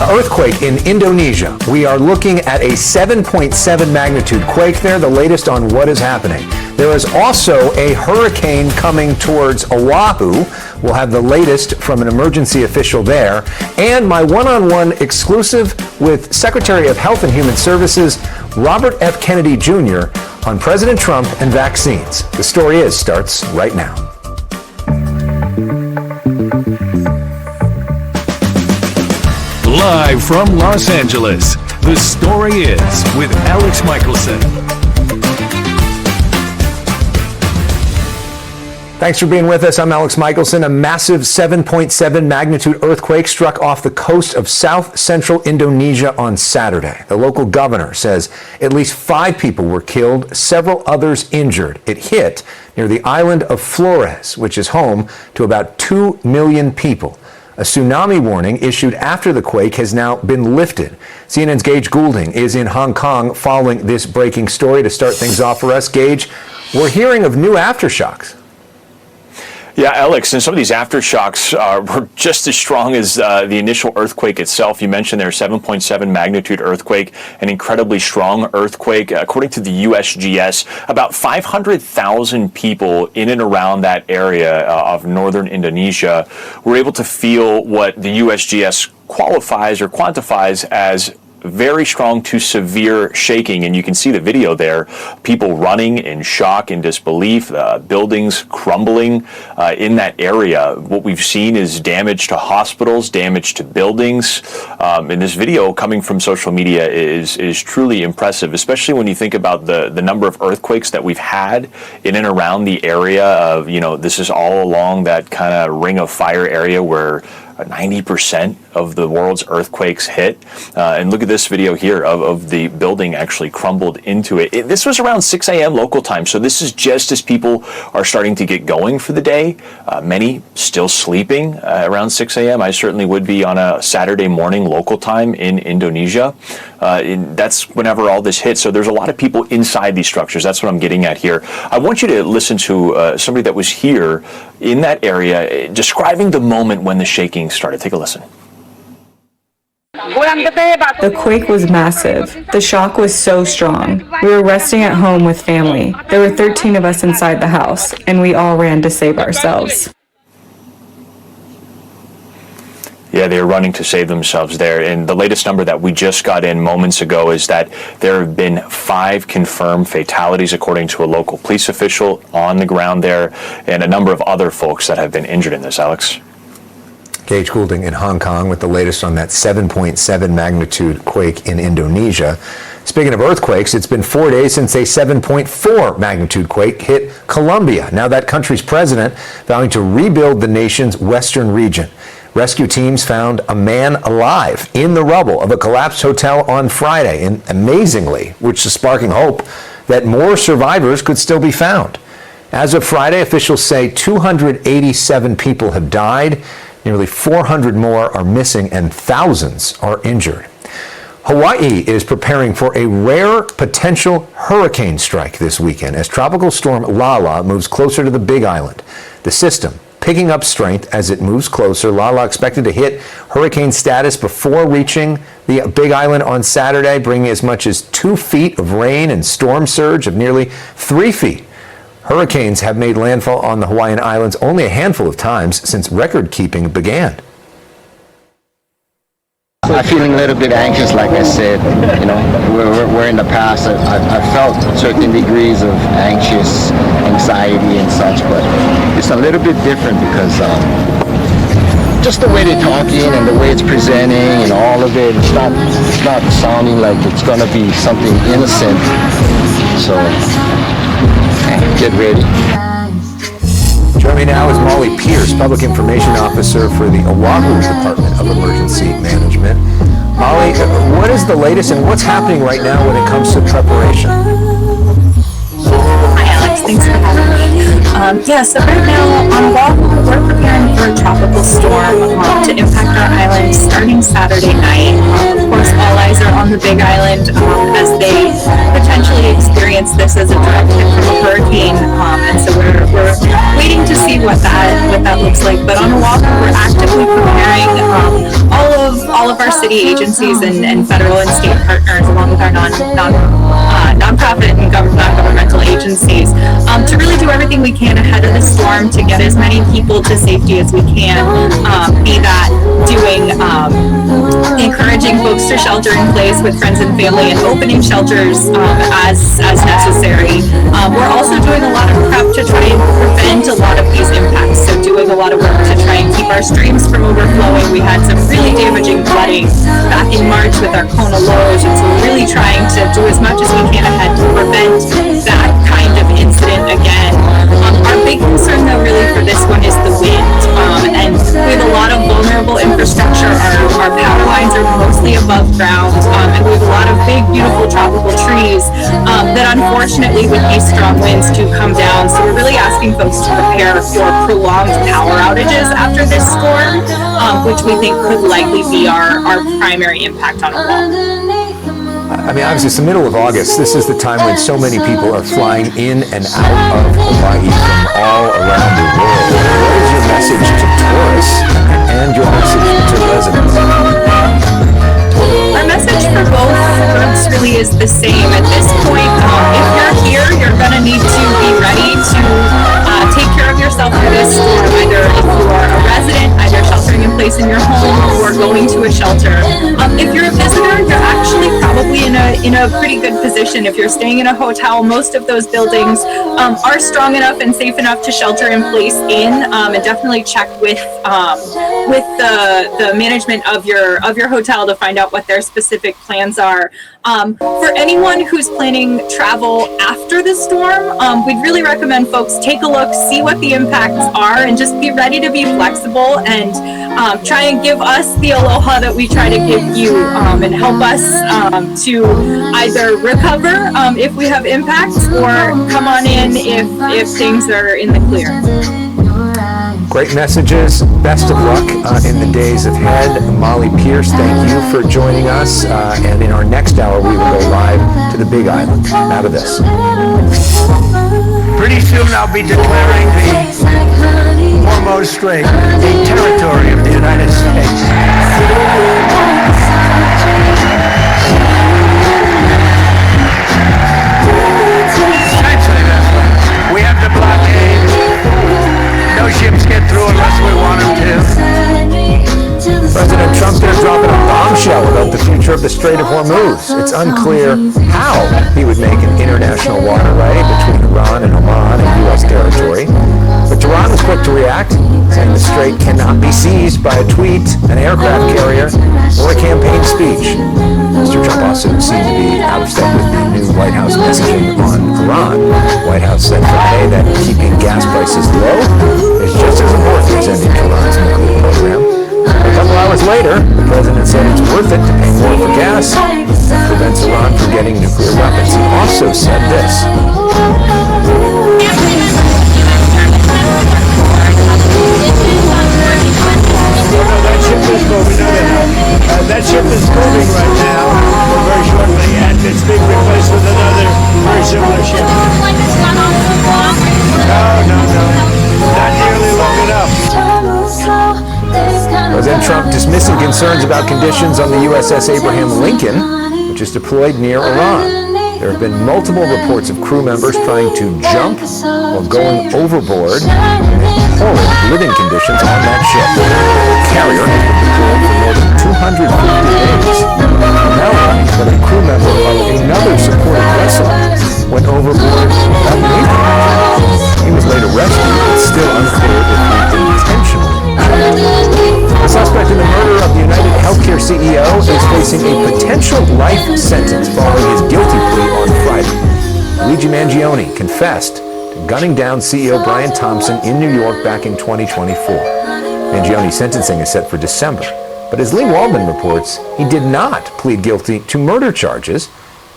Earthquake in Indonesia. We are looking at a 7.7 magnitude quake there, the latest on what is happening. There is also a hurricane coming towards Oahu. We'll have the latest from an emergency official there. And my one-on-one exclusive with Secretary of Health and Human Services, Robert F. Kennedy Jr., on President Trump and vaccines. The story starts right now. Live from Los Angeles, The Story Is with Elex Michaelson. Thanks for being with us. I'm Elex Michaelson. A massive 7.7 magnitude earthquake struck off the coast of south central Indonesia on Saturday. The local governor says at least 5 people were killed, several others injured. It hit near the island of Flores, which is home to about 2 million people. A tsunami warning issued after the quake has now been lifted. CNN's Gage Goulding is in Hong Kong following this breaking story. To start things off for us, Gage, we're hearing of new aftershocks. Yeah, Alex, and some of these aftershocks were just as strong as the initial earthquake itself. You mentioned there, 7.7 magnitude earthquake, an incredibly strong earthquake. According to the USGS, about 500,000 people in and around that area of northern Indonesia were able to feel what the USGS qualifies or quantifies as very strong to severe shaking, and you can see the video there. People running in shock and disbelief, buildings crumbling in that area. What we've seen is damage to hospitals, damage to buildings. And this video coming from social media is truly impressive, especially when you think about the number of earthquakes that we've had in and around the area of, this is all along that kind of ring of fire area where 90% of the world's earthquakes hit. And look at this video here of the building actually crumbled into it. This was around 6 a.m. local time, so this is just as people are starting to get going for the day. Many still sleeping around 6 a.m. I certainly would be on a Saturday morning local time in Indonesia. That's whenever all this hit. So there's a lot of people inside these structures. That's what I'm getting at here. I want you to listen to somebody that was here in that area describing the moment when the shaking started. Take a listen. The quake was massive. The shock was so strong. We were resting at home with family. There were 13 of us inside the house, and we all ran to save ourselves. Yeah, they're running to save themselves there. And the latest number that we just got in moments ago is that there have been 5 confirmed fatalities, according to a local police official on the ground there, and a number of other folks that have been injured in this, Alex. Gage Goulding in Hong Kong with the latest on that 7.7 magnitude quake in Indonesia. Speaking of earthquakes, it's been 4 days since a 7.4 magnitude quake hit Colombia. Now that country's president vowing to rebuild the nation's western region. Rescue teams found a man alive in the rubble of a collapsed hotel on Friday, and amazingly, which is sparking hope that more survivors could still be found. As of Friday, officials say 287 people have died, nearly 400 more are missing, and thousands are injured. Hawaii is preparing for a rare potential hurricane strike this weekend as tropical storm Lala moves closer to the Big Island. The system picking up strength as it moves closer. Lala expected to hit hurricane status before reaching the Big Island on Saturday, bringing as much as 2 feet of rain and storm surge of nearly 3 feet. Hurricanes have made landfall on the Hawaiian Islands only a handful of times since record keeping began. I'm feeling a little bit anxious, like I said. We're in the past. I felt certain degrees of anxiety and such, but it's a little bit different because just the way they're talking and the way it's presenting and all of it, it's not sounding like it's going to be something innocent. So get ready. Joining me now is Molly Pierce, Public Information Officer for the Oahu Department of Emergency Management. Molly, what is the latest and what's happening right now when it comes to preparation? Hi, Alex. Thanks for having me. So right now on Oahu, we're preparing for a tropical storm to impact our island starting Saturday night. Of course, all eyes are on the Big Island as they potentially experience experienced this as a direct hit from a hurricane, and so we're waiting to see what that looks like. But on Oahu, we're actively preparing all of our city agencies and federal and state partners, along with our nonprofit and non-governmental agencies, to really do everything we can ahead of the storm to get as many people to safety as we can. Be that doing encouraging folks to shelter in place with friends and family and opening shelters as necessary. We're also doing a lot of prep to try and prevent a lot of these impacts. So doing a lot of work to try and keep our streams from overflowing. We had some really damaging flooding back in March with our Kona lows, and so we're really trying to do as much as we can ahead to prevent that kind of incident again. Our big concern though really for this one is the wind, and we have a lot of vulnerable infrastructure. Our power lines are mostly above ground, and we have a lot of big beautiful tropical trees that unfortunately with these strong winds do come down. So we're really asking folks to prepare for prolonged power outages after this storm, which we think could likely be our primary impact on Oahu. I mean, obviously, it's the middle of August. This is the time when so many people are flying in and out of Hawaii from all around the world. What is your message to tourists and your message to residents? Our message for both groups really is the same at this point. If you're here, you're going to need to be ready to take care of yourself through this storm, either if you are a resident, either sheltering in place in your home or going to a shelter. If you're a visitor, you're actually probably in a pretty good position. If you're staying in a hotel, most of those buildings are strong enough and safe enough to shelter in place in, and definitely check with the management of your hotel to find out what their specific plans are. For anyone who's planning travel after the storm, we'd really recommend folks take a look, see what the impacts are, and just be ready to be flexible and try and give us the aloha that we try to give you, and help us to either recover if we have impacts or come on in if things are in the clear. Great messages. Best of luck in the days ahead. Molly Pierce, thank you for joining us. And in our next hour, we will go live to the Big Island. Out of this. Pretty soon I'll be declaring the Hormuz Strait a territory of the United States. Essentially that's right. We have the blockade. No ships get through unless we want them to. President Trump there dropping a bombshell about the future of the Strait of Hormuz. It's unclear how he would make an international water right between Iran and Oman and U.S. territory. But Iran was quick to react, saying the strait cannot be seized by a tweet, an aircraft carrier, or a campaign speech. Mr. Trump also seemed to be out of step with the new White House messaging on Iran. The White House said Friday that keeping gas prices low is just as important as ending Iran's nuclear program. A couple hours later, the president said it's worth it to pay more for gas that prevents Iran from getting nuclear weapons. He also said this. That ship is moving. That ship is moving right now, very shortly, and it's being replaced with another very similar ship. No, not nearly long enough. President Trump dismissing concerns about conditions on the USS Abraham Lincoln, which is deployed near Iran. There have been multiple reports of crew members trying to jump while going overboard in horrid living conditions on that ship. The carrier has been deployed for more than 250 days. Now learning that a crew member of another supporting vessel went overboard without leaving. He was later rescued, but still unclear if he intentionally jumped. The suspect in the murder of the United Healthcare CEO is facing a potential life sentence following his guilty plea on Friday. Luigi Mangione confessed to gunning down CEO Brian Thompson in New York back in 2024. Mangione's sentencing is set for December, but as Lee Waldman reports, he did not plead guilty to murder charges,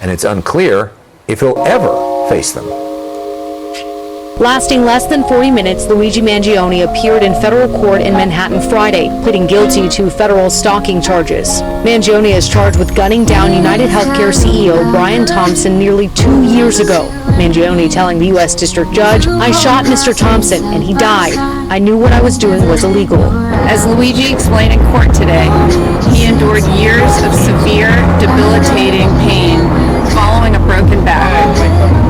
and it's unclear if he'll ever face them. Lasting less than 40 minutes, Luigi Mangione appeared in federal court in Manhattan Friday, pleading guilty to federal stalking charges. Mangione is charged with gunning down United Healthcare CEO Brian Thompson nearly 2 years ago. Mangione telling the U.S. District Judge, "I shot Mr. Thompson and he died. I knew what I was doing was illegal." As Luigi explained in court today, he endured years of severe, debilitating pain following a broken back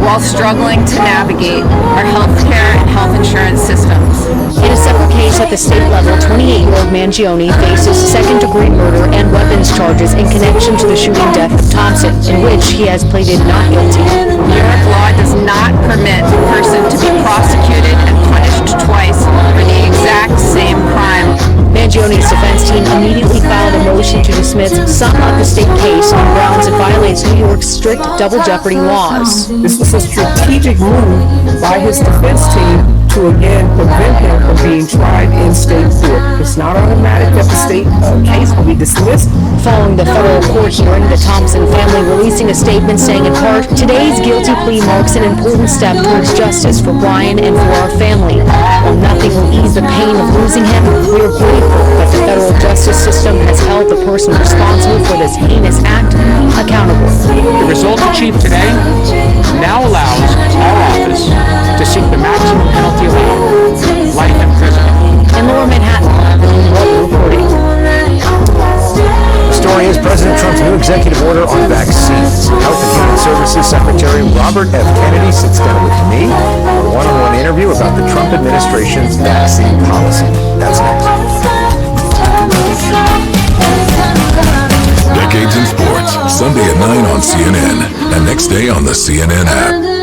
while struggling to navigate our healthcare and health insurance systems. In a separate case at the state level, 28-year-old Mangione faces second-degree murder and weapons charges in connection to the shooting death of Thompson, in which he has pleaded not guilty. New York law does not permit a person to be prosecuted and punished twice for the exact same crime. Mangione's defense team immediately filed a motion to dismiss some of the state case on grounds it violates New York's strict double jeopardy laws. This was a strategic move by his defense team to again prevent him from being tried in state court. It's not automatic that the state case will be dismissed. Following the federal court hearing, the Thompson family releasing a statement saying in part, "Today's guilty plea marks an important step towards justice for Brian and for our family. While nothing will ease the pain of losing him, we are grateful that the federal justice system has held the person responsible for this heinous act accountable." The result achieved today now allows our office to seek the maximum penalty allowed, life in prison. In Lower Manhattan, Rob reporting. The story is President Trump's new executive order on vaccines. Health and Human Services Secretary Robert F. Kennedy sits down with me for a one-on-one interview about the Trump administration's vaccine policy. That's next. Decades in Sports, Sunday at 9 on CNN and next day on the CNN app.